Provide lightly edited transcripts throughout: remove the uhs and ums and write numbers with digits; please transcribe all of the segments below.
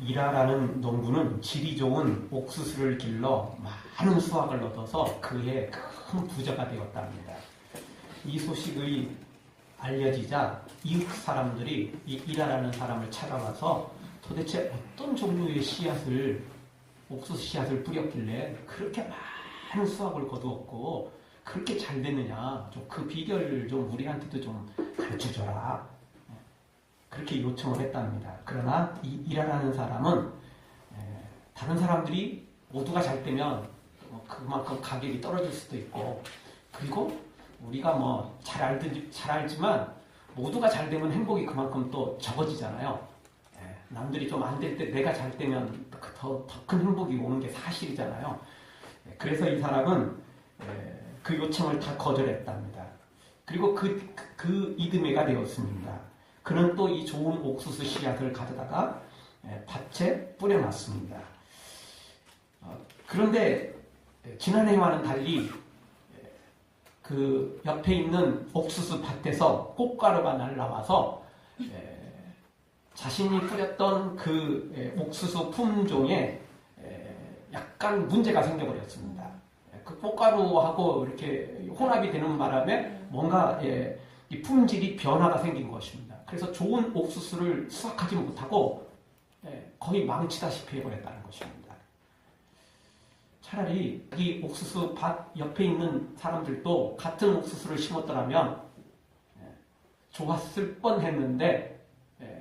이라라는 농부는 질이 좋은 옥수수를 길러 많은 수확을 얻어서 그해 큰 부자가 되었답니다. 이 소식이 알려지자 이웃 사람들이 이 이라라는 사람을 찾아와서 도대체 어떤 종류의 옥수수 씨앗을 뿌렸길래 그렇게 많은 수확을 거두었고 그렇게 잘 됐느냐, 좀 그 비결을 좀 우리한테도 좀 가르쳐줘라. 그렇게 요청을 했답니다. 그러나 이 이라라는 사람은 다른 사람들이 모두가 잘 되면 그만큼 가격이 떨어질 수도 있고, 그리고 우리가 잘 알지만 모두가 잘 되면 행복이 그만큼 또 적어지잖아요. 남들이 좀 안 될 때 내가 잘 되면 더 큰 행복이 오는 게 사실이잖아요. 그래서 이 사람은 그 요청을 다 거절했답니다. 그리고 그 이듬해가 되었습니다. 그는 또 이 좋은 옥수수 씨앗을 가져다가 밭에 뿌려놨습니다. 그런데 지난해와는 달리 그 옆에 있는 옥수수 밭에서 꽃가루가 날라와서 자신이 뿌렸던 그 옥수수 품종에 약간 문제가 생겨버렸습니다. 그 꽃가루하고 이렇게 혼합이 되는 바람에 뭔가 이 품질이 변화가 생긴 것입니다. 그래서 좋은 옥수수를 수확하지 못하고 거의 망치다시피 해버렸다는 것입니다. 차라리 이 옥수수 밭 옆에 있는 사람들도 같은 옥수수를 심었더라면 좋았을 뻔했는데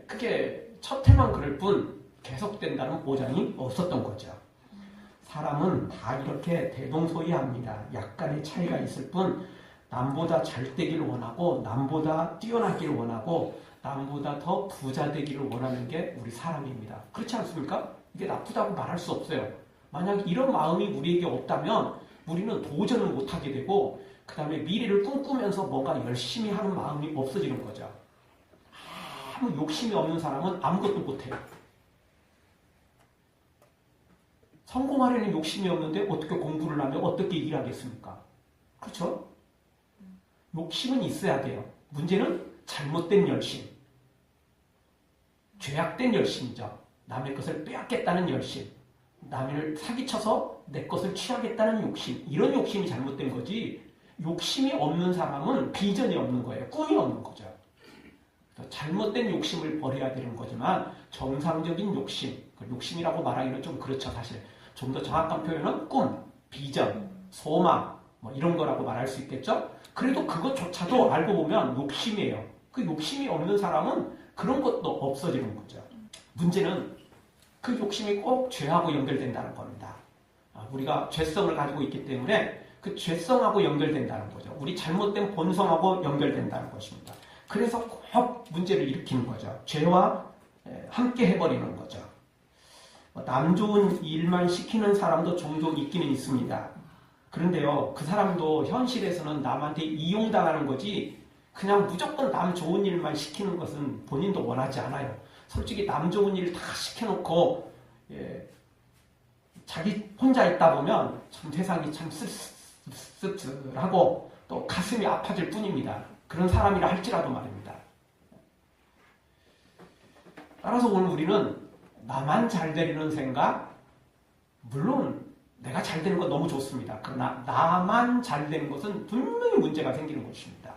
그게 첫 해만 그럴 뿐 계속된다는 보장이 없었던 거죠. 사람은 다 이렇게 대동소이합니다. 약간의 차이가 있을 뿐 남보다 잘 되기를 원하고 남보다 뛰어나기를 원하고 남보다 더 부자 되기를 원하는 게 우리 사람입니다. 그렇지 않습니까? 이게 나쁘다고 말할 수 없어요. 만약 이런 마음이 우리에게 없다면 우리는 도전을 못하게 되고 그 다음에 미래를 꿈꾸면서 뭔가 열심히 하는 마음이 없어지는 거죠. 아무 욕심이 없는 사람은 아무것도 못해요. 성공하려는 욕심이 없는데 어떻게 공부를 하며 어떻게 일하겠습니까? 그렇죠? 욕심은 있어야 돼요. 문제는 잘못된 열심, 죄악된 열심이죠. 남의 것을 빼앗겠다는 열심, 남을 사기쳐서 내 것을 취하겠다는 욕심, 이런 욕심이 잘못된 거지 욕심이 없는 사람은 비전이 없는 거예요. 꿈이 없는 거죠. 잘못된 욕심을 버려야 되는 거지만 정상적인 욕심, 욕심이라고 말하기는 좀 그렇죠. 사실 좀 더 정확한 표현은 꿈, 비전, 소망 이런 거라고 말할 수 있겠죠. 그래도 그것조차도 알고 보면 욕심이에요. 그 욕심이 없는 사람은 그런 것도 없어지는 거죠. 문제는 그 욕심이 꼭 죄하고 연결된다는 겁니다. 우리가 죄성을 가지고 있기 때문에 그 죄성하고 연결된다는 거죠. 우리 잘못된 본성하고 연결된다는 것입니다. 그래서 꼭 문제를 일으키는 거죠. 죄와 함께 해버리는 거죠. 남 좋은 일만 시키는 사람도 종종 있기는 있습니다. 그런데요, 그 사람도 현실에서는 남한테 이용당하는 거지 그냥 무조건 남 좋은 일만 시키는 것은 본인도 원하지 않아요. 솔직히 남 좋은 일 다 시켜놓고 자기 혼자 있다 보면 참 세상이 참 씁쓸하고 또 가슴이 아파질 뿐입니다. 그런 사람이라 할지라도 말입니다. 따라서 오늘 우리는 나만 잘 되려는 생각, 물론 내가 잘 되는 건 너무 좋습니다. 그러나 나만 잘 되는 것은 분명히 문제가 생기는 것입니다.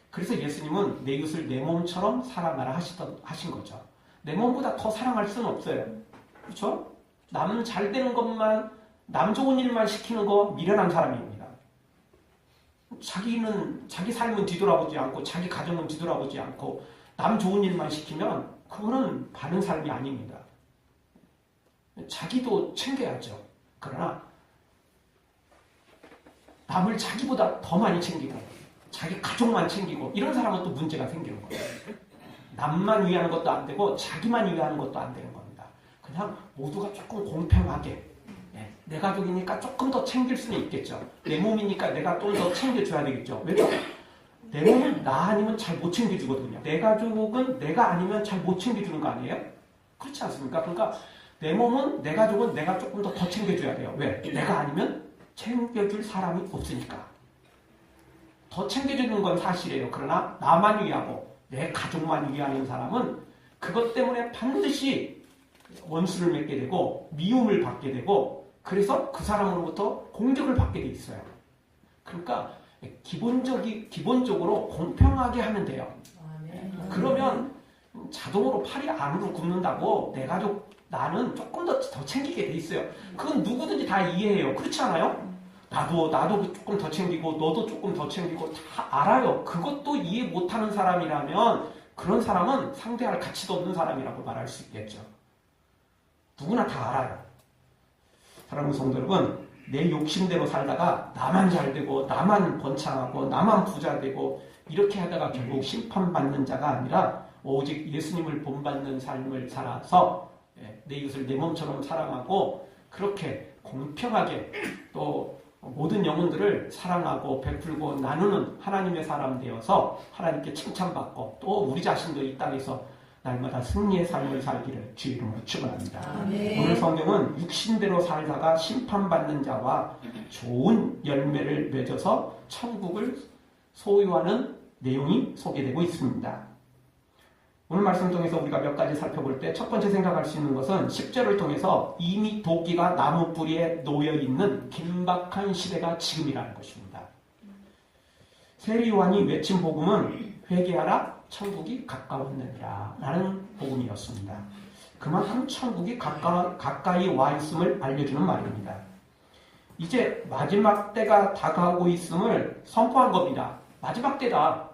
그래서 예수님은 내 이웃을 내 몸처럼 사랑하라 하신 거죠. 내 몸보다 더 사랑할 수는 없어요. 그렇죠? 남 잘 되는 것만, 남 좋은 일만 시키는 거 미련한 사람입니다. 자기 삶은 뒤돌아보지 않고 자기 가정은 뒤돌아보지 않고 남 좋은 일만 시키면 그거는 바른 삶이 아닙니다. 자기도 챙겨야죠. 그러나 남을 자기보다 더 많이 챙기고 자기 가족만 챙기고 이런 사람은 또 문제가 생기는 거예요. 남만 위하는 것도 안 되고 자기만 위하는 것도 안 되는 겁니다. 그냥 모두가 조금 공평하게 내 가족이니까 조금 더 챙길 수는 있겠죠. 내 몸이니까 내가 좀 더 챙겨줘야 되겠죠. 왜죠? 내 몸은 나 아니면 잘 못 챙겨주거든요. 내 가족은 내가 아니면 잘 못 챙겨주는 거 아니에요? 그렇지 않습니까? 그러니까 내 몸은 내 가족은 내가 조금 더 챙겨줘야 돼요. 왜? 내가 아니면 챙겨줄 사람이 없으니까. 더 챙겨주는 건 사실이에요. 그러나 나만 위하고 내 가족만 위하는 사람은 그것 때문에 반드시 원수를 맺게 되고 미움을 받게 되고 그래서 그 사람으로부터 공격을 받게 돼 있어요. 그러니까 기본적으로 공평하게 하면 돼요. 그러면 자동으로 팔이 안으로 굽는다고 내 가족 나는 조금 더 챙기게 돼 있어요. 그건 누구든지 다 이해해요. 그렇지 않아요? 나도 조금 더 챙기고 너도 조금 더 챙기고 다 알아요. 그것도 이해 못하는 사람이라면 그런 사람은 상대할 가치도 없는 사람이라고 말할 수 있겠죠. 누구나 다 알아요. 사랑하는 성도 여러분, 내 욕심대로 살다가 나만 잘되고 나만 번창하고 나만 부자되고 이렇게 하다가 결국 심판받는 자가 아니라 오직 예수님을 본받는 삶을 살아서 내 이웃을 내 몸처럼 사랑하고 그렇게 공평하게 또 모든 영혼들을 사랑하고 베풀고 나누는 하나님의 사람 되어서 하나님께 칭찬받고 또 우리 자신도 이 땅에서 날마다 승리의 삶을 살기를 주의 이름으로 축원합니다. 오늘 성경은 육신대로 살다가 심판받는 자와 좋은 열매를 맺어서 천국을 소유하는 내용이 소개되고 있습니다. 오늘 말씀 통해서 우리가 몇 가지 살펴볼 때 첫 번째 생각할 수 있는 것은 10절을 통해서 이미 도끼가 나무 뿌리에 놓여있는 긴박한 시대가 지금이라는 것입니다. 세리요한이 외친 복음은 회개하라 천국이 가까웠느니라 라는 복음이었습니다. 그만큼 천국이 가까이 와 있음을 알려주는 말입니다. 이제 마지막 때가 다가오고 있음을 선포한 겁니다. 마지막 때다.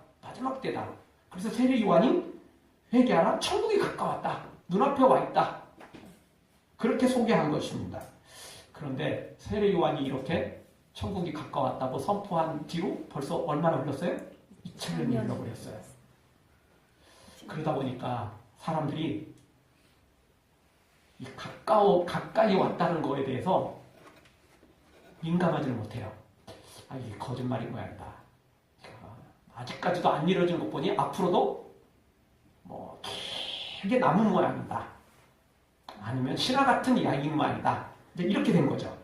그래서 세리요한이 회개하라 천국이 가까웠다. 눈앞에 와 있다. 그렇게 소개한 것입니다. 그런데 세례요한이 이렇게 천국이 가까웠다고 선포한 뒤로 벌써 얼마나 흘렀어요? 2000년이 흘러버렸어요. 그러다 보니까 사람들이 이 가까이 왔다는 거에 대해서 민감하지를 못해요. 이게 거짓말인 모양이다. 아직까지도 안 이루어진 것 보니 앞으로도 길게 남은 모양이다. 아니면 신화 같은 이야기인 모양이다. 이렇게 된 거죠.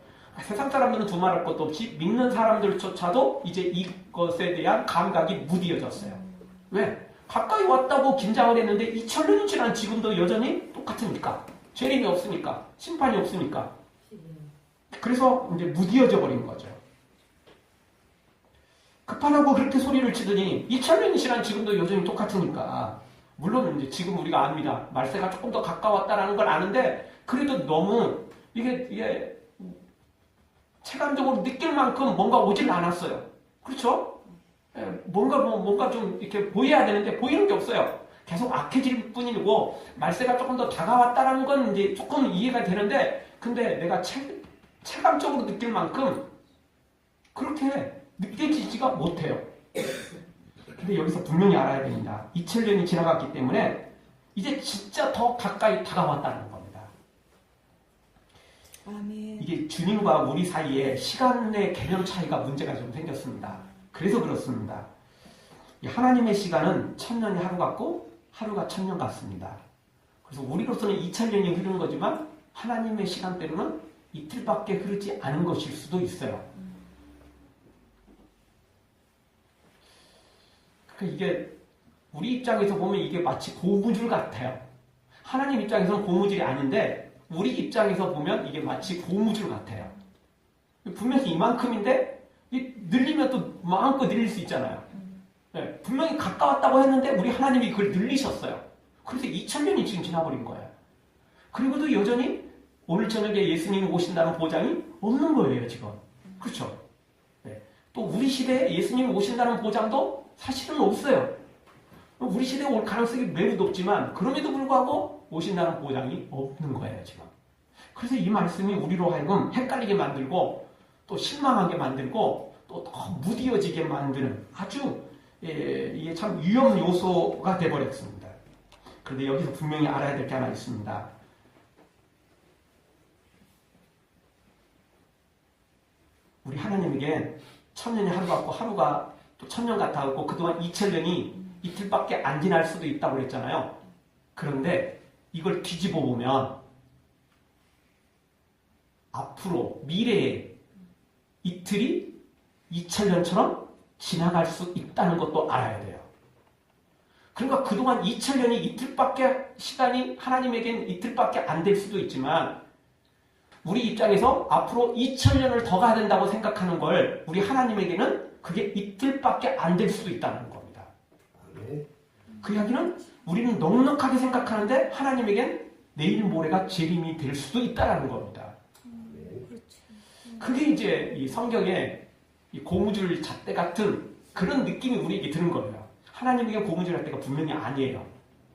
세상 사람들은 두말할 것도 없이 믿는 사람들조차도 이제 이것에 대한 감각이 무디어졌어요. 왜? 가까이 왔다고 긴장을 했는데 2000년이 지난 지금도 여전히 똑같으니까. 죄림이 없으니까. 심판이 없으니까. 그래서 이제 무디어져 버린 거죠. 급하다고 그렇게 소리를 치더니 2000년이 지난 지금도 여전히 똑같으니까. 물론 이제 지금 우리가 압니다. 말세가 조금 더 가까웠다라는 걸 아는데 그래도 너무 이게 체감적으로 느낄 만큼 뭔가 오질 않았어요. 그렇죠? 뭔가 좀 이렇게 보여야 되는데 보이는 게 없어요. 계속 악해질 뿐이고 말세가 조금 더 다가왔다라는 건 이제 조금 이해가 되는데 근데 내가 체감적으로 느낄 만큼 그렇게 느껴지지가 못해요. 근데 여기서 분명히 알아야 됩니다. 2000년이 지나갔기 때문에 이제 진짜 더 가까이 다가왔다는 겁니다. 아멘. 이게 주님과 우리 사이에 시간의 개념 차이가 문제가 좀 생겼습니다. 그래서 그렇습니다. 하나님의 시간은 1000년이 하루 같고 하루가 1000년 같습니다. 그래서 우리로서는 2000년이 흐르는 거지만 하나님의 시간대로는 이틀밖에 흐르지 않은 것일 수도 있어요. 이게 우리 입장에서 보면 이게 마치 고무줄 같아요. 하나님 입장에서는 고무줄이 아닌데 우리 입장에서 보면 이게 마치 고무줄 같아요. 분명히 이만큼인데 늘리면 또 마음껏 늘릴 수 있잖아요. 네, 분명히 가까웠다고 했는데 우리 하나님이 그걸 늘리셨어요. 그래서 2000년이 지금 지나버린 거예요. 그리고도 여전히 오늘 저녁에 예수님이 오신다는 보장이 없는 거예요, 지금. 그렇죠? 네. 또 우리 시대에 예수님이 오신다는 보장도 사실은 없어요. 우리 시대에 올 가능성이 매우 높지만 그럼에도 불구하고 오신다는 보장이 없는 거예요, 지금. 그래서 이 말씀이 우리로 하여금 헷갈리게 만들고 또 실망하게 만들고 또 더 무디어지게 만드는 아주 이게 참 위험 요소가 돼버렸습니다. 그런데 여기서 분명히 알아야 될 게 하나 있습니다. 우리 하나님에게 1000년이 하루 같고 하루가 또 1000년 같아갖고 그동안 2000년이 이틀밖에 안 지날 수도 있다고 그랬잖아요. 그런데 이걸 뒤집어 보면 앞으로 미래에 이틀이 2000년처럼 지나갈 수 있다는 것도 알아야 돼요. 그러니까 그동안 2000년이 이틀밖에 시간이 하나님에겐 이틀밖에 안 될 수도 있지만 우리 입장에서 앞으로 2000년을 더 가야 된다고 생각하는 걸 우리 하나님에게는 그게 이틀밖에 안 될 수도 있다는 겁니다. 그 이야기는 우리는 넉넉하게 생각하는데 하나님에겐 내일 모레가 재림이 될 수도 있다는 겁니다. 그게 이제 이 성경에 이 고무줄 잣대 같은 그런 느낌이 우리에게 드는 거예요. 하나님에게 고무줄 잣대가 분명히 아니에요.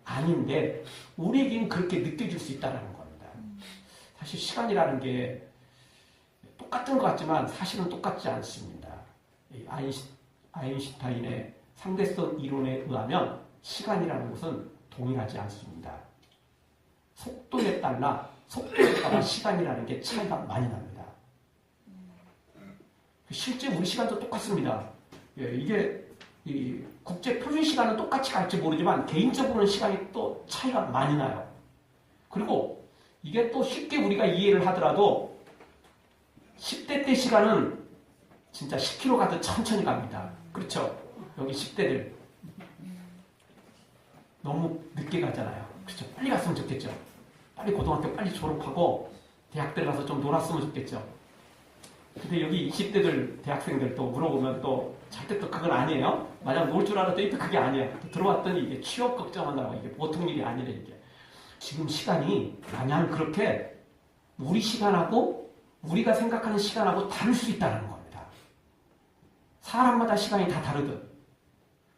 아닌데 우리에겐 그렇게 느껴질 수 있다는 겁니다. 사실 시간이라는 게 똑같은 것 같지만 사실은 똑같지 않습니다. 아인슈타인의 상대성 이론에 의하면 시간이라는 것은 동일하지 않습니다. 속도에 따라 시간이라는 게 차이가 많이 납니다. 실제 우리 시간도 똑같습니다. 이게 국제 표준 시간은 똑같이 갈지 모르지만 개인적으로는 시간이 또 차이가 많이 나요. 그리고 이게 또 쉽게 우리가 이해를 하더라도 10대 때 시간은 진짜 10km 가듯 천천히 갑니다. 그렇죠? 여기 10대들 너무 늦게 가잖아요. 그렇죠? 빨리 갔으면 좋겠죠. 빨리 고등학교 빨리 졸업하고 대학 들어가서 좀 놀았으면 좋겠죠. 근데 여기 20대들 대학생들 또 물어보면 또 절대 또 그건 아니에요. 만약 놀 줄 알았더니 또 그게 아니에요. 또 들어왔더니 이게 취업 걱정한다고 이게 보통 일이 아니래 이게. 지금 시간이 마냥 그렇게 우리 시간하고 우리가 생각하는 시간하고 다를 수 있다는 겁니다. 사람마다 시간이 다 다르듯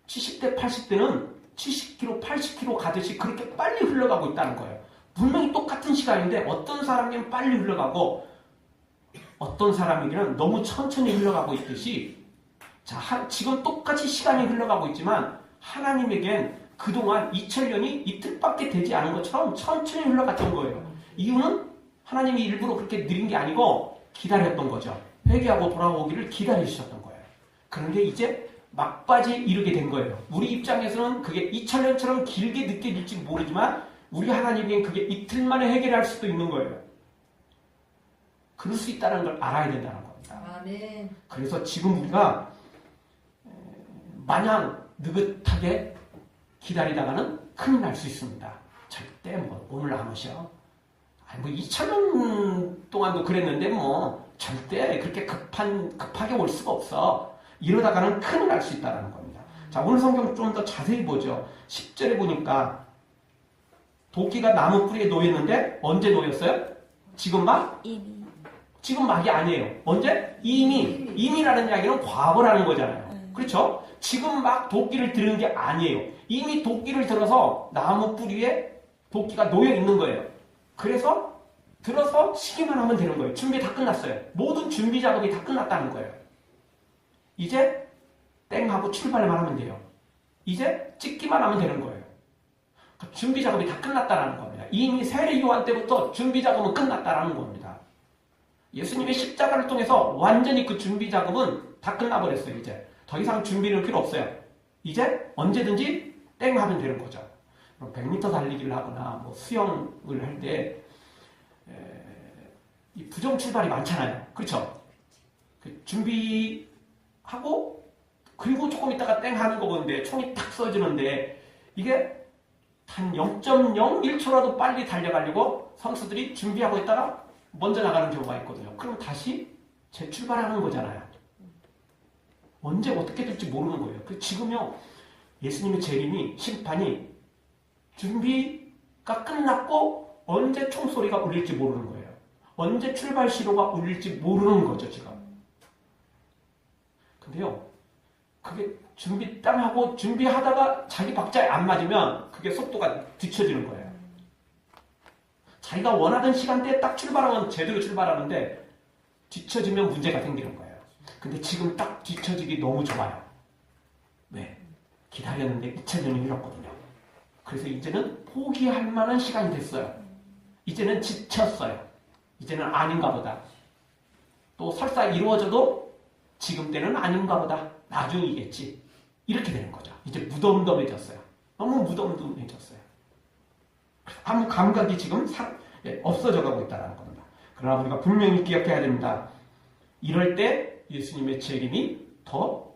70대, 80대는 70km, 80km 가듯이 그렇게 빨리 흘러가고 있다는 거예요. 분명히 똑같은 시간인데 어떤 사람에게는 빨리 흘러가고 어떤 사람에게는 너무 천천히 흘러가고 있듯이 지금 똑같이 시간이 흘러가고 있지만 하나님에겐 그동안 2000년이 이틀밖에 되지 않은 것처럼 천천히 흘러갔던 거예요. 이유는 하나님이 일부러 그렇게 느린 게 아니고 기다렸던 거죠. 회개하고 돌아오기를 기다리셨던 거예요. 그런데 이제 막바지에 이르게 된 거예요. 우리 입장에서는 그게 2000년처럼 길게 느껴질지 모르지만 우리 하나님에겐 그게 이틀 만에 해결할 수도 있는 거예요. 그럴 수 있다는 걸 알아야 된다는 겁니다. 아멘. 그래서 지금 우리가 마냥 느긋하게 기다리다가는 큰일 날 수 있습니다. 절대 오늘 안 오셔. 2000년 동안도 그랬는데 절대 그렇게 급하게 올 수가 없어. 이러다가는 큰일 날 수 있다는 겁니다. 자, 오늘 성경 좀 더 자세히 보죠. 10절에 보니까 도끼가 나무 뿌리에 놓였는데 언제 놓였어요? 지금 막? 지금 막이 아니에요. 언제? 이미라는 이야기는 과거라는 거잖아요. 그렇죠? 지금 막 도끼를 들은 게 아니에요. 이미 도끼를 들어서 나무 뿌리에 도끼가 놓여 있는 거예요. 그래서 들어서 시기만 하면 되는 거예요. 준비 다 끝났어요. 모든 준비 작업이 다 끝났다는 거예요. 이제 땡 하고 출발만 하면 돼요. 이제 찍기만 하면 되는 거예요. 준비 작업이 다 끝났다는 겁니다. 이미 세례 요한 때부터 준비 작업은 끝났다는 겁니다. 예수님의 십자가를 통해서 완전히 그 준비 작업은 다 끝나버렸어요. 이제 더 이상 준비는 필요 없어요. 이제 언제든지 땡 하면 되는 거죠. 100m 달리기를 하거나 수영을 할 때 부정 출발이 많잖아요. 그렇죠? 준비하고 그리고 조금 있다가 땡 하는 거 보는데 총이 탁 쏘지는데 이게 한 0.01초라도 빨리 달려가려고 선수들이 준비하고 있다가 먼저 나가는 경우가 있거든요. 그럼 다시 재출발하는 거잖아요. 언제 어떻게 될지 모르는 거예요. 지금요 예수님의 재림이 심판이 준비가 끝났고 언제 총소리가 울릴지 모르는 거예요. 언제 출발 신호가 울릴지 모르는 거죠 지금. 근데요 그게 준비 딱 하고 준비하다가 자기 박자에 안 맞으면 그게 속도가 뒤처지는 거예요. 자기가 원하던 시간대에 딱 출발하면 제대로 출발하는데 뒤처지면 문제가 생기는 거예요. 근데 지금 딱 뒤처지기 너무 좋아요. 왜? 기다렸는데 2000년이 흘렀거든요. 그래서 이제는 포기할 만한 시간이 됐어요. 이제는 지쳤어요. 이제는 아닌가 보다. 또 설사 이루어져도 지금 때는 아닌가 보다. 나중이겠지. 이렇게 되는 거죠. 이제 무덤덤해졌어요. 너무 무덤덤해졌어요. 아무 감각이 지금 없어져 가고 있다는 겁니다. 그러나 우리가 분명히 기억해야 됩니다. 이럴 때 예수님의 재림이 더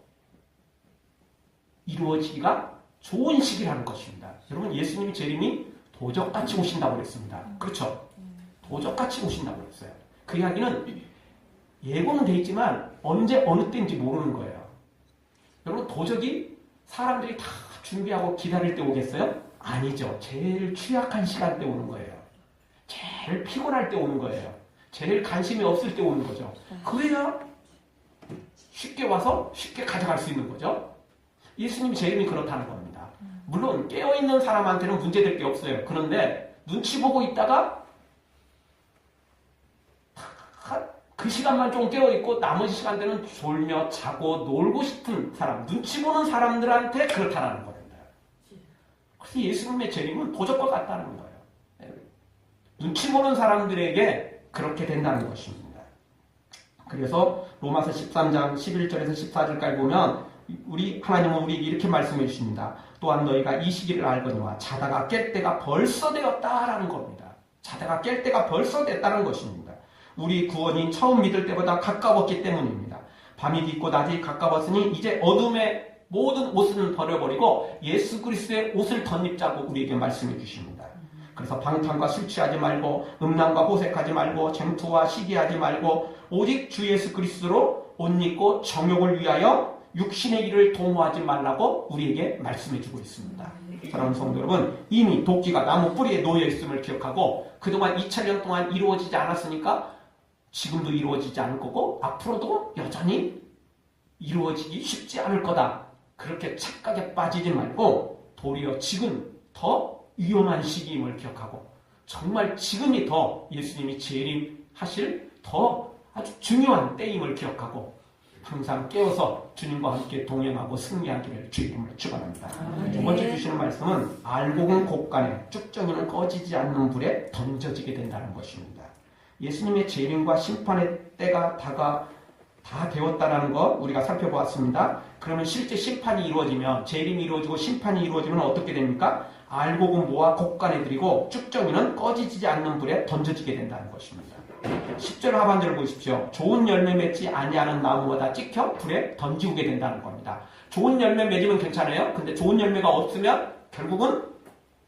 이루어지기가 좋은 시기라는 것입니다. 여러분 예수님이 재림이 도적같이 오신다고 그랬습니다. 그렇죠? 도적같이 오신다고 그랬어요. 그 이야기는 예고는 돼 있지만 언제 어느 때인지 모르는 거예요. 여러분 도적이 사람들이 다 준비하고 기다릴 때 오겠어요? 아니죠. 제일 취약한 시간 때 오는 거예요. 제일 피곤할 때 오는 거예요. 제일 관심이 없을 때 오는 거죠. 그래야 쉽게 와서 쉽게 가져갈 수 있는 거죠. 예수님 재림이 그렇다는 겁니다. 물론 깨어있는 사람한테는 문제될 게 없어요. 그런데 눈치 보고 있다가 그 시간만 좀 깨어있고 나머지 시간대는 졸며 자고 놀고 싶은 사람, 눈치 보는 사람들한테 그렇다는 겁니다. 그래서 예수님의 재림은 도적과 같다는 거예요. 눈치 보는 사람들에게 그렇게 된다는 것입니다. 그래서 로마서 13장 11절에서 14절까지 보면 우리 하나님은 우리에게 이렇게 말씀해 주십니다. 또한 너희가 이 시기를 알거니와 자다가 깰 때가 벌써 되었다라는 겁니다. 자다가 깰 때가 벌써 됐다는 것입니다. 우리 구원이 처음 믿을 때보다 가까웠기 때문입니다. 밤이 깊고 낮이 가까웠으니 이제 어둠의 모든 옷은 버려버리고 예수 그리스도의 옷을 덧입자고 우리에게 말씀해 주십니다. 그래서 방탕과 술 취하지 말고 음란과 호색하지 말고 쟁투와 시기하지 말고 오직 주 예수 그리스도로 옷 입고 정욕을 위하여 육신의 일을 도모하지 말라고 우리에게 말씀해 주고 있습니다. 사랑하는 성도 여러분, 이미 도끼가 나무 뿌리에 놓여 있음을 기억하고 그동안 2000년 동안 이루어지지 않았으니까 지금도 이루어지지 않을 거고 앞으로도 여전히 이루어지기 쉽지 않을 거다. 그렇게 착각에 빠지지 말고 도리어 지금 더 위험한 시기임을 기억하고 정말 지금이 더 예수님이 재림하실 더 아주 중요한 때임을 기억하고 항상 깨어서 주님과 함께 동행하고 승리하기를 주 이름으로 축원합니다. 두 번째 주시는 말씀은 알곡은 곡간에 쭉정이는 꺼지지 않는 불에 던져지게 된다는 것입니다. 예수님의 재림과 심판의 때가 다 되었다는 것 우리가 살펴보았습니다. 그러면 실제 심판이 이루어지면 재림이 이루어지고 심판이 이루어지면 어떻게 됩니까? 알곡은 모아 곡간에 들이고 쭉정이는 꺼지지 않는 불에 던져지게 된다는 것입니다. 10절 하반절을 보십시오. 좋은 열매 맺지 아니하는 나무마다 찍혀 불에 던지우게 된다는 겁니다. 좋은 열매 맺으면 괜찮아요. 근데 좋은 열매가 없으면 결국은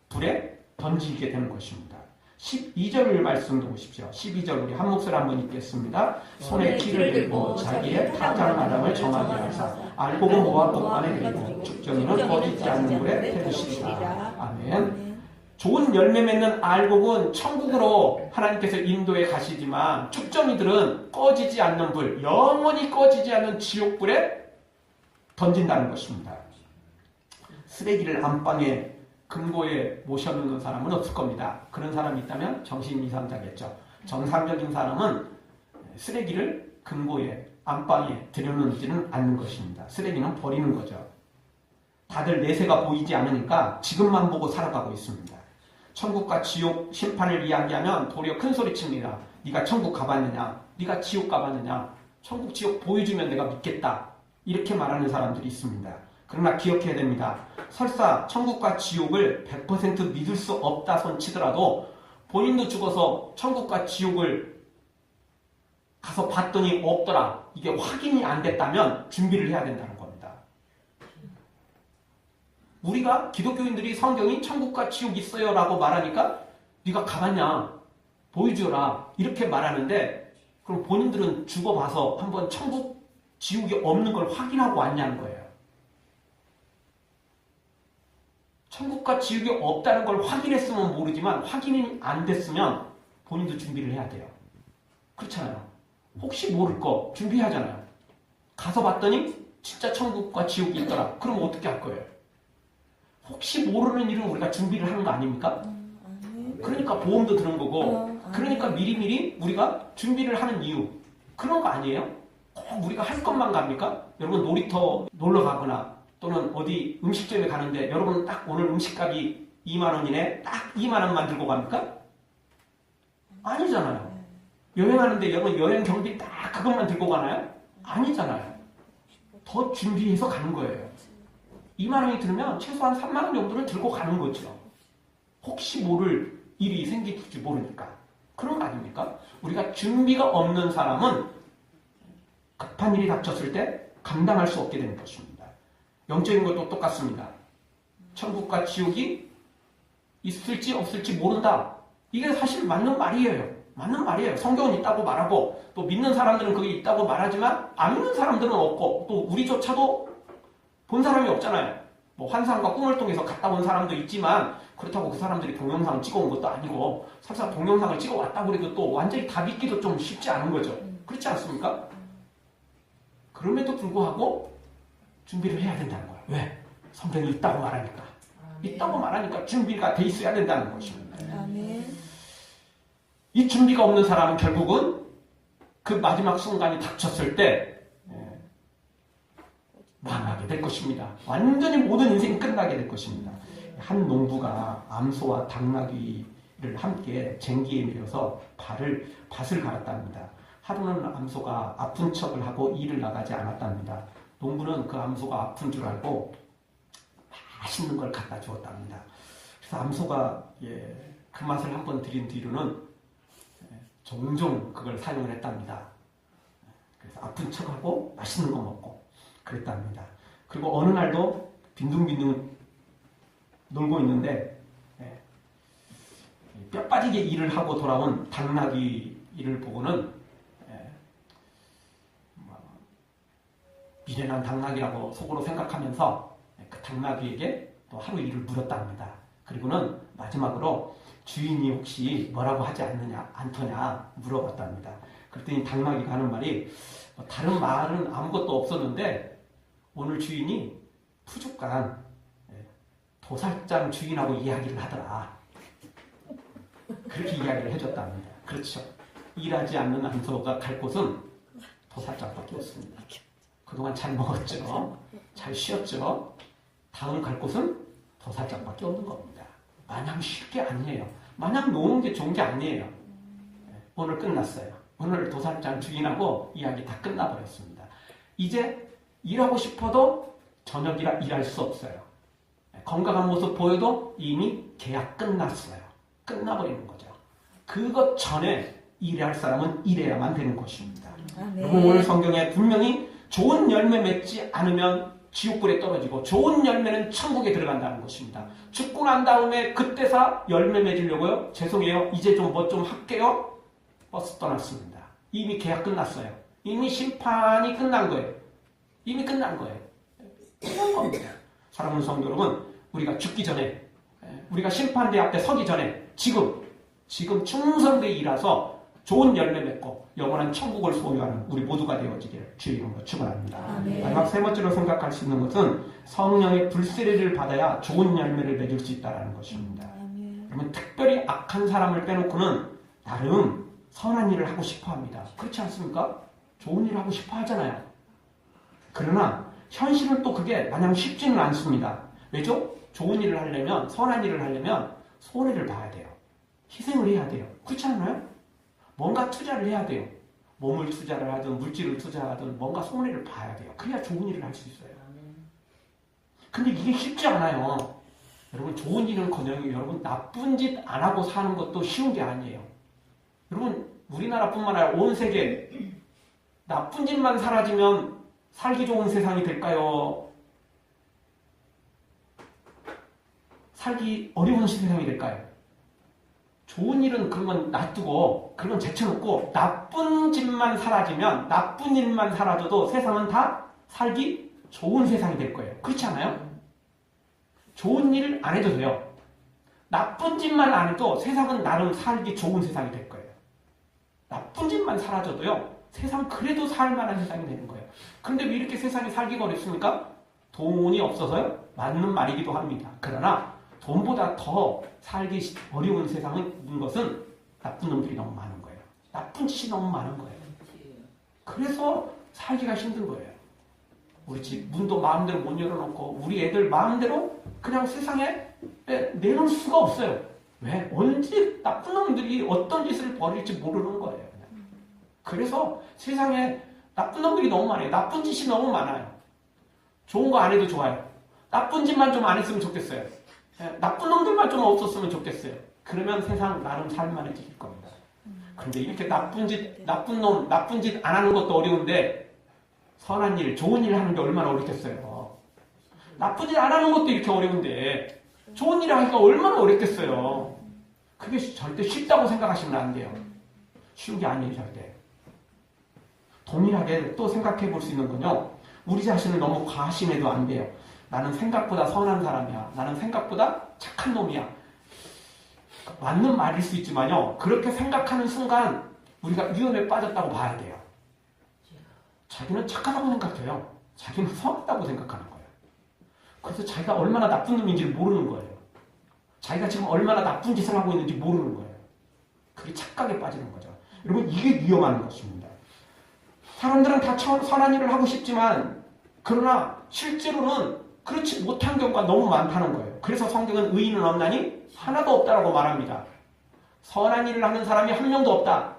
불에 던지게 되는 것입니다. 12절 말씀도 보십시오. 12절 우리 한 목소리 한번 읽겠습니다. 손에 키를 들고 자기의 타작한 아담을 정하게 하사 알곡은 모아 곡간에 들이고 쭉정이는 꺼지지 않는 불에 태우시리라. 아멘. 좋은 열매 맺는 알곡은 천국으로 하나님께서 인도해 가시지만 쭉정이들은 꺼지지 않는 불, 영원히 꺼지지 않는 지옥불에 던진다는 것입니다. 쓰레기를 안방에 금고에 모셔놓는 사람은 없을 겁니다. 그런 사람이 있다면 정신 이상자겠죠. 정상적인 사람은 쓰레기를 금고에 안방에 들여놓지는 않는 것입니다. 쓰레기는 버리는 거죠. 다들 내세가 보이지 않으니까 지금만 보고 살아가고 있습니다. 천국과 지옥 심판을 이야기하면 도리어 큰 소리 칩니다. 네가 천국 가봤느냐? 네가 지옥 가봤느냐? 천국 지옥 보여주면 내가 믿겠다. 이렇게 말하는 사람들이 있습니다. 그러나 기억해야 됩니다. 설사 천국과 지옥을 100% 믿을 수 없다 손 치더라도 본인도 죽어서 천국과 지옥을 가서 봤더니 없더라. 이게 확인이 안 됐다면 준비를 해야 된다는 겁니다. 우리가 기독교인들이 성경이 천국과 지옥 있어요 라고 말하니까 네가 가봤냐 보여줘라 이렇게 말하는데 그럼 본인들은 죽어봐서 한번 천국 지옥이 없는 걸 확인하고 왔냐는 거예요. 천국과 지옥이 없다는 걸 확인했으면 모르지만 확인이 안 됐으면 본인도 준비를 해야 돼요. 그렇잖아요. 혹시 모를 거 준비하잖아요. 가서 봤더니 진짜 천국과 지옥이 있더라. 그럼 어떻게 할 거예요? 혹시 모르는 일은 우리가 준비를 하는 거 아닙니까? 그러니까 보험도 드는 거고 그러니까 미리미리 우리가 준비를 하는 이유 그런 거 아니에요? 꼭 우리가 할 것만 갑니까? 여러분 놀이터 놀러 가거나 또는 어디 음식점에 가는데 여러분 딱 오늘 음식값이 2만 원이네 딱 2만 원만 들고 갑니까? 아니잖아요. 여행하는데 여러분 여행 경비 딱 그것만 들고 가나요? 아니잖아요. 더 준비해서 가는 거예요. 2만 원이 들면 최소한 3만 원 정도를 들고 가는 거죠. 혹시 모를 일이 생길지 모르니까. 그런 거 아닙니까? 우리가 준비가 없는 사람은 급한 일이 닥쳤을 때 감당할 수 없게 되는 것입니다. 영적인 것도 똑같습니다. 천국과 지옥이 있을지 없을지 모른다. 이게 사실 맞는 말이에요. 맞는 말이에요. 성경은 있다고 말하고 또 믿는 사람들은 그게 있다고 말하지만 안 믿는 사람들은 없고 또 우리조차도 본 사람이 없잖아요. 뭐 환상과 꿈을 통해서 갔다 온 사람도 있지만 그렇다고 그 사람들이 동영상을 찍어온 것도 아니고 설사 동영상을 찍어왔다고 해도 또 완전히 다 믿기도 좀 쉽지 않은 거죠. 그렇지 않습니까? 그럼에도 불구하고 준비를 해야 된다는 거예요. 왜? 성경이 있다고 말하니까. 있다고 말하니까 준비가 돼 있어야 된다는 것입니다. 아멘. 이 준비가 없는 사람은 결국은 그 마지막 순간이 닥쳤을 때 망하게 될 것입니다. 완전히 모든 인생이 끝나게 될 것입니다. 한 농부가 암소와 당나귀를 함께 쟁기에 밀어서 밭을 갈았답니다. 하루는 암소가 아픈 척을 하고 일을 나가지 않았답니다. 농부는 그 암소가 아픈 줄 알고 맛있는 걸 갖다 주었답니다. 그래서 암소가 그 맛을 한번 들인 뒤로는 종종 그걸 사용을 했답니다. 그래서 아픈 척하고 맛있는 거 먹고 그랬답니다. 그리고 어느 날도 빈둥빈둥 놀고 있는데 뼈 빠지게 일을 하고 돌아온 당나귀를 보고는 미련한 당나귀라고 속으로 생각하면서 그 당나귀에게 또 하루 일을 물었답니다. 그리고는 마지막으로 주인이 혹시 뭐라고 하지 않더냐 물어봤답니다. 그랬더니 당나귀가 하는 말이 다른 말은 아무것도 없었는데 오늘 주인이 푸죽간 도살장 주인하고 이야기를 하더라. 그렇게 이야기를 해줬답니다. 그렇죠. 일하지 않는 암소가 갈 곳은 도살장밖에 없습니다. 그동안 잘 먹었죠. 잘 쉬었죠. 다음 갈 곳은 도살장밖에 없는 겁니다. 마냥 쉴 게 아니에요. 마냥 노는 게 좋은 게 아니에요. 오늘 끝났어요. 오늘 도살장 주인하고 이야기 다 끝나버렸습니다. 이제 일하고 싶어도 저녁이라 일할 수 없어요. 건강한 모습 보여도 이미 계약 끝났어요. 끝나버리는 거죠. 그것 전에 일할 사람은 일해야만 되는 것입니다. 여러분 오늘 성경에 분명히 좋은 열매 맺지 않으면 지옥불에 떨어지고 좋은 열매는 천국에 들어간다는 것입니다. 죽고 난 다음에 그때서 열매 맺으려고요? 죄송해요. 이제 좀 뭐 좀 할게요? 버스 떠났습니다. 이미 계약 끝났어요. 이미 심판이 끝난 거예요. 이미 끝난 거예요. 끝난 겁니다. 사랑하는 성도 여러분, 우리가 죽기 전에, 우리가 심판대 앞에 서기 전에 지금 충성되게 일해서 좋은 열매 맺고 영원한 천국을 소유하는 우리 모두가 되어지기를 주의 이름으로 축원합니다. 마지막 세 번째로 생각할 수 있는 것은 성령의 불세례를 받아야 좋은 열매를 맺을 수 있다는 것입니다. 그러면 특별히 악한 사람을 빼놓고는 나름 선한 일을 하고 싶어 합니다. 그렇지 않습니까? 좋은 일을 하고 싶어 하잖아요. 그러나 현실은 또 그게 마냥 쉽지는 않습니다. 왜죠? 좋은 일을 하려면, 선한 일을 하려면 손해를 봐야 돼요. 희생을 해야 돼요. 그렇지 않나요? 뭔가 투자를 해야 돼요. 몸을 투자를 하든 물질을 투자하든 뭔가 손해를 봐야 돼요. 그래야 좋은 일을 할 수 있어요. 근데 이게 쉽지 않아요. 여러분 좋은 일은커녕 여러분 나쁜 짓 안 하고 사는 것도 쉬운 게 아니에요. 여러분 우리나라뿐만 아니라 온 세계 나쁜 짓만 사라지면 살기 좋은 세상이 될까요? 살기 어려운 세상이 될까요? 좋은 일은 그런 건 놔두고 그런 건 제쳐놓고 나쁜 짓만 사라지면 나쁜 일만 사라져도 세상은 다 살기 좋은 세상이 될 거예요. 그렇지 않아요? 좋은 일 안 해도 돼요. 나쁜 짓만 안 해도 세상은 나름 살기 좋은 세상이 될 거예요. 나쁜 짓만 사라져도요. 세상 그래도 살만한 세상이 되는 거예요. 그런데 왜 이렇게 세상이 살기가 어렵습니까? 돈이 없어서요? 맞는 말이기도 합니다. 그러나 돈보다 더 살기 어려운 세상인 것은 나쁜 놈들이 너무 많은 거예요. 나쁜 짓이 너무 많은 거예요. 그래서 살기가 힘든 거예요. 우리 집 문도 마음대로 못 열어놓고 우리 애들 마음대로 그냥 세상에 내놓을 수가 없어요. 왜? 언제 나쁜 놈들이 어떤 짓을 벌일지 모르는 거예요. 그냥. 그래서 세상에 나쁜 놈들이 너무 많아요. 나쁜 짓이 너무 많아요. 좋은 거 안 해도 좋아요. 나쁜 짓만 좀 안 했으면 좋겠어요. 나쁜 놈들만 좀 없었으면 좋겠어요. 그러면 세상 나름 살만해질 겁니다. 그런데 이렇게 나쁜 짓 안 하는 것도 어려운데 선한 일, 좋은 일 하는 게 얼마나 어렵겠어요. 나쁜 일 안 하는 것도 이렇게 어려운데 좋은 일을 하기가 얼마나 어렵겠어요. 그게 절대 쉽다고 생각하시면 안 돼요. 쉬운 게 아니에요, 절대. 동일하게 또 생각해 볼 수 있는 건요. 우리 자신을 너무 과신해도 안 돼요. 나는 생각보다 선한 사람이야. 나는 생각보다 착한 놈이야. 맞는 말일 수 있지만요. 그렇게 생각하는 순간 우리가 위험에 빠졌다고 봐야 돼요. 자기는 착하다고 생각해요. 자기는 선하다고 생각하는 거예요. 그래서 자기가 얼마나 나쁜 놈인지를 모르는 거예요. 자기가 지금 얼마나 나쁜 짓을 하고 있는지 모르는 거예요. 그게 착각에 빠지는 거죠. 여러분, 이게 위험한 것입니다. 사람들은 다 선한 일을 하고 싶지만 그러나 실제로는 그렇지 못한 경우가 너무 많다는 거예요. 그래서 성경은 의인은 없나니 하나도 없다라고 말합니다. 선한 일을 하는 사람이 한 명도 없다.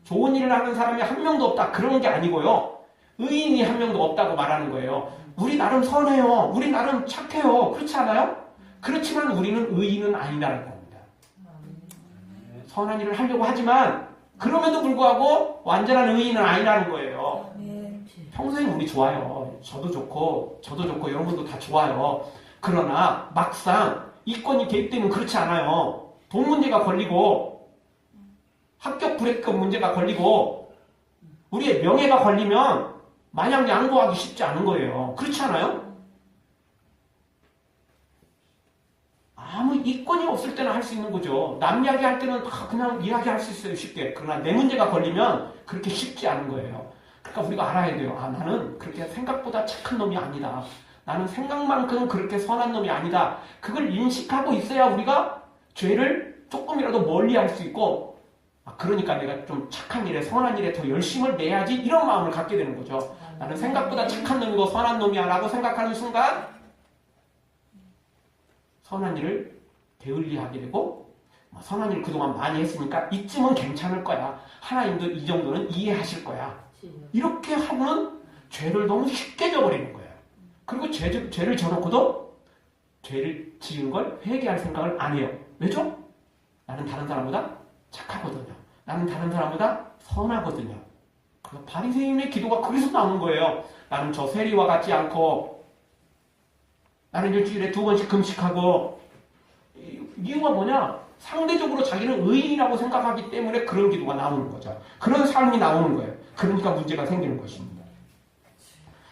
좋은 일을 하는 사람이 한 명도 없다. 그런 게 아니고요. 의인이 한 명도 없다고 말하는 거예요. 우리 나름 선해요. 우리 나름 착해요. 그렇지 않아요? 그렇지만 우리는 의인은 아니라는 겁니다. 선한 일을 하려고 하지만 그럼에도 불구하고 완전한 의인은 아니라는 거예요. 평소에 우리 좋아요. 저도 좋고 여러분도 다 좋아요. 그러나 막상 이권이 개입되면 그렇지 않아요. 돈 문제가 걸리고 합격 불합격 문제가 걸리고 우리의 명예가 걸리면 마냥 양보하기 쉽지 않은 거예요. 그렇지 않아요? 아무 이권이 없을 때는 할 수 있는 거죠. 남 이야기할 때는 다 그냥 이야기할 수 있어요. 쉽게. 그러나 내 문제가 걸리면 그렇게 쉽지 않은 거예요. 그러니까 우리가 알아야 돼요. 아, 나는 그렇게 생각보다 착한 놈이 아니다. 나는 생각만큼 그렇게 선한 놈이 아니다. 그걸 인식하고 있어야 우리가 죄를 조금이라도 멀리할 수 있고, 아, 그러니까 내가 좀 착한 일에 선한 일에 더 열심을 내야지 이런 마음을 갖게 되는 거죠. 나는 생각보다 착한 놈이고 선한 놈이야 라고 생각하는 순간 선한 일을 게을리하게 되고, 선한 일을 그동안 많이 했으니까 이쯤은 괜찮을 거야. 하나님도 이 정도는 이해하실 거야. 이렇게 하고는 죄를 너무 쉽게 져버리는 거예요. 그리고 죄를 져놓고도 죄를 지은 걸 회개할 생각을 안 해요. 왜죠? 나는 다른 사람보다 착하거든요. 나는 다른 사람보다 선하거든요. 그래서 바리새인의 기도가 거기서 나오는 거예요. 나는 저 세리와 같지 않고 나는 일주일에 2번씩 금식하고. 이유가 뭐냐? 상대적으로 자기는 의인이라고 생각하기 때문에 그런 기도가 나오는 거죠. 그런 삶이 나오는 거예요. 그러니까 문제가 생기는 것입니다.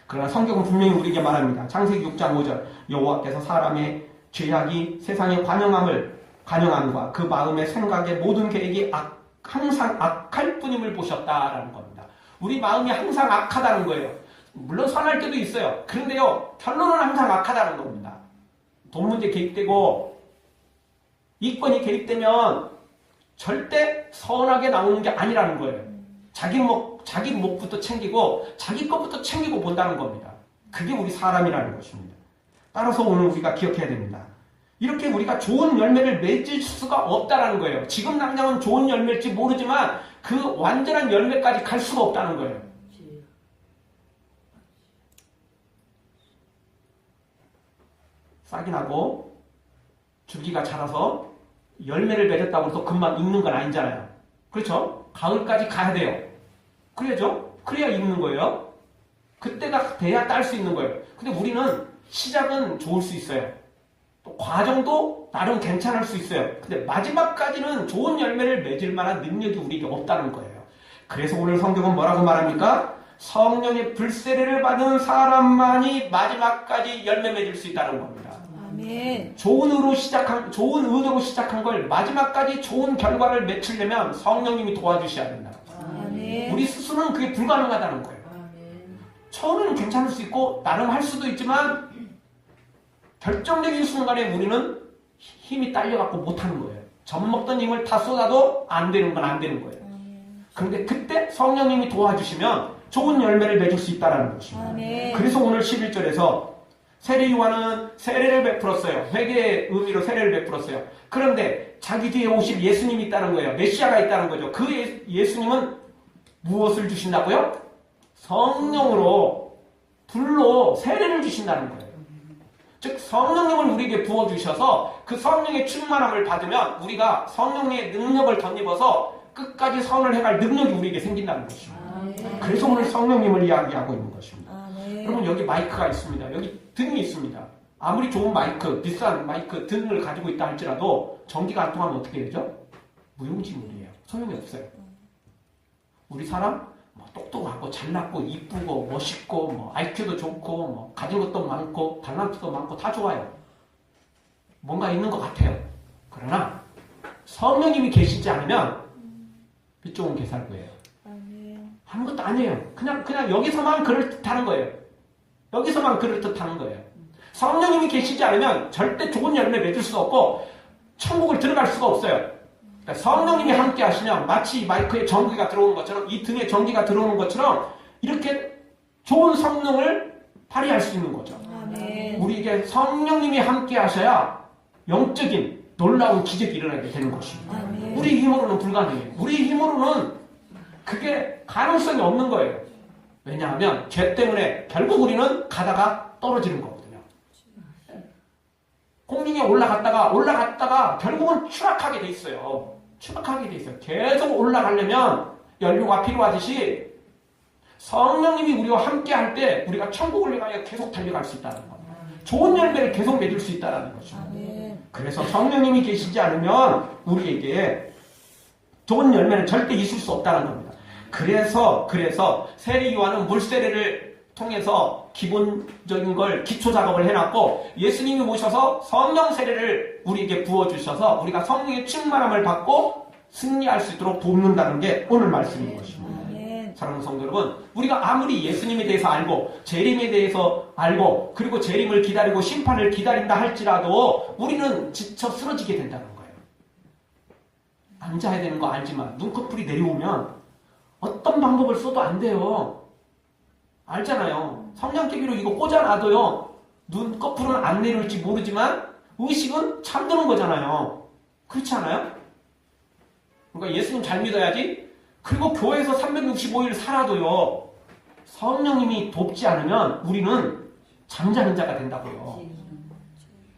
그러나 성경은 분명히 우리에게 말합니다. 창세기 6장 5절 여호와께서 사람의 죄악이 세상에 관영함과 그 마음의 생각의 모든 계획이 항상 악할 뿐임을 보셨다라는 겁니다. 우리 마음이 항상 악하다는 거예요. 물론 선할 때도 있어요. 그런데요, 결론은 항상 악하다는 겁니다. 돈 문제 개입되고 이권이 개입되면 절대 선하게 나오는 게 아니라는 거예요. 자기 목부터 챙기고 자기 것부터 챙기고 본다는 겁니다. 그게 우리 사람이라는 것입니다. 따라서 오늘 우리가 기억해야 됩니다. 이렇게 우리가 좋은 열매를 맺을 수가 없다는 거예요. 지금 당장은 좋은 열매일지 모르지만 그 완전한 열매까지 갈 수가 없다는 거예요. 싹이 나고 줄기가 자라서 열매를 맺었다고 해서 금방 익는 건 아니잖아요. 그렇죠? 가을까지 가야 돼요. 그래야죠? 그래야 익는 거예요. 그때가 돼야 딸 수 있는 거예요. 근데 우리는 시작은 좋을 수 있어요. 또 과정도 나름 괜찮을 수 있어요. 근데 마지막까지는 좋은 열매를 맺을 만한 능력이 우리에게 없다는 거예요. 그래서 오늘 성경은 뭐라고 말합니까? 성령의 불세례를 받은 사람만이 마지막까지 열매 맺을 수 있다는 겁니다. 아멘. 좋은 의도로 시작한 걸 마지막까지 좋은 결과를 맺으려면 성령님이 도와주셔야 된다. 아멘. 우리 스스로는 그게 불가능하다는 거예요. 처음에는 괜찮을 수 있고 나름 할 수도 있지만 결정적인 순간에 우리는 힘이 딸려갖고 못하는 거예요. 젖먹던 힘을 다 쏟아도 안 되는 건 안 되는 거예요. 그런데 그때 성령님이 도와주시면 좋은 열매를 맺을 수 있다는 것입니다. 아멘. 그래서 오늘 11절에서 세례 요한은 세례를 베풀었어요. 회개의 의미로 세례를 베풀었어요. 그런데 자기 뒤에 오실 예수님이 있다는 거예요. 메시아가 있다는 거죠. 그 예수님은 무엇을 주신다고요? 성령으로 불로 세례를 주신다는 거예요. 즉 성령님을 우리에게 부어주셔서 그 성령의 충만함을 받으면 우리가 성령의 능력을 덧입어서 끝까지 선을 해갈 능력이 우리에게 생긴다는 것입니다. 그래서 오늘 성령님을 이야기하고 있는 것입니다. 여러분 여기 마이크가 있습니다. 여기 등이 있습니다. 아무리 좋은 마이크, 비싼 마이크 등을 가지고 있다 할지라도 전기가 안 통하면 어떻게 되죠? 무용지물이에요. 소용이 없어요. 우리 사람 뭐 똑똑하고 잘났고 이쁘고 멋있고 뭐 IQ도 좋고 뭐 가진 것도 많고 달란트도 많고 다 좋아요. 뭔가 있는 것 같아요. 그러나 성령님이 계시지 않으면 빗좋은 개살구예요. 아멘. 아무것도 아니에요. 그냥 여기서만 그럴듯하는 거예요. 여기서만 그럴듯하는 거예요. 성령님이 계시지 않으면 절대 좋은 열매 맺을 수가 없고 천국을 들어갈 수가 없어요. 그러니까 성령님이 함께 하시면 마치 마이크에 전기가 들어오는 것처럼 이 등에 전기가 들어오는 것처럼 이렇게 좋은 성능을 발휘할 수 있는 거죠. 아멘. 우리에게 성령님이 함께 하셔야 영적인 놀라운 기적이 일어나게 되는 것입니다. 아멘. 우리 힘으로는 불가능해요. 우리 힘으로는 그게 가능성이 없는 거예요. 왜냐하면 죄 때문에 결국 우리는 가다가 떨어지는 거거든요. 공중에 올라갔다가 결국은 추락하게 돼 있어요. 추락하게 돼 있어요. 계속 올라가려면 연료가 필요하듯이 성령님이 우리와 함께 할 때 우리가 천국을 향하여 계속 달려갈 수 있다는 겁니다. 좋은 열매를 계속 맺을 수 있다는 거죠. 아멘. 그래서 성령님이 계시지 않으면 우리에게 좋은 열매는 절대 있을 수 없다는 겁니다. 그래서 세례 요한은 물 세례를 통해서 기본적인 걸 기초 작업을 해놨고 예수님이 모셔서 성령 세례를 우리에게 부어주셔서 우리가 성령의 충만함을 받고 승리할 수 있도록 돕는다는 게 오늘 말씀인 것입니다. 아멘. 사랑하는 성도 여러분, 우리가 아무리 예수님에 대해서 알고 재림에 대해서 알고 그리고 재림을 기다리고 심판을 기다린다 할지라도 우리는 지쳐 쓰러지게 된다는 거예요. 앉아야 되는 거 알지만 눈꺼풀이 내려오면 어떤 방법을 써도 안 돼요. 알잖아요. 성냥개비로 이거 꽂아놔도요. 눈꺼풀은 안 내려올지 모르지만 의식은 잠드는 거잖아요. 그렇지 않아요? 그러니까 예수님 잘 믿어야지. 그리고 교회에서 365일 살아도요. 성령님이 돕지 않으면 우리는 잠자는 자가 된다고요.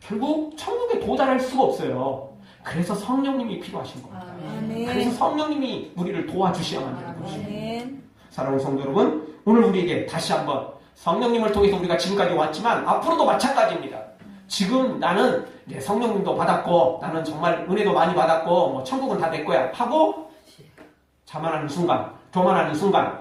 결국 천국에 도달할 수가 없어요. 그래서 성령님이 필요하신 겁니다. 아멘. 그래서 성령님이 우리를 도와주셔야만 되는 것입니다. 아멘. 사랑하는 성도 여러분, 오늘 우리에게 다시 한번 성령님을 통해서 우리가 지금까지 왔지만 앞으로도 마찬가지입니다. 지금 나는 이제 성령님도 받았고 나는 정말 은혜도 많이 받았고 뭐 천국은 다 내 거야 하고 자만하는 순간, 교만하는 순간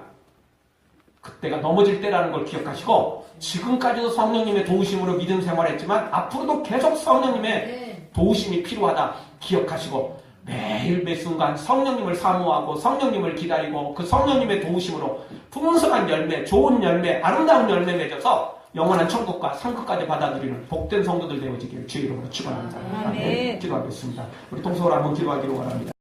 그때가 넘어질 때라는 걸 기억하시고 지금까지도 성령님의 도우심으로 믿음 생활했지만 앞으로도 계속 성령님의 도우심이 필요하다 기억하시고 매일 매 순간 성령님을 사모하고 성령님을 기다리고 그 성령님의 도우심으로 풍성한 열매, 좋은 열매, 아름다운 열매 맺어서 영원한 천국과 상급까지 받아들이는 복된 성도들 되어지기를 주의 이름으로 축원합니다. 아멘. 기도하겠습니다. 우리 동서로 한번 기도하기로 원합니다.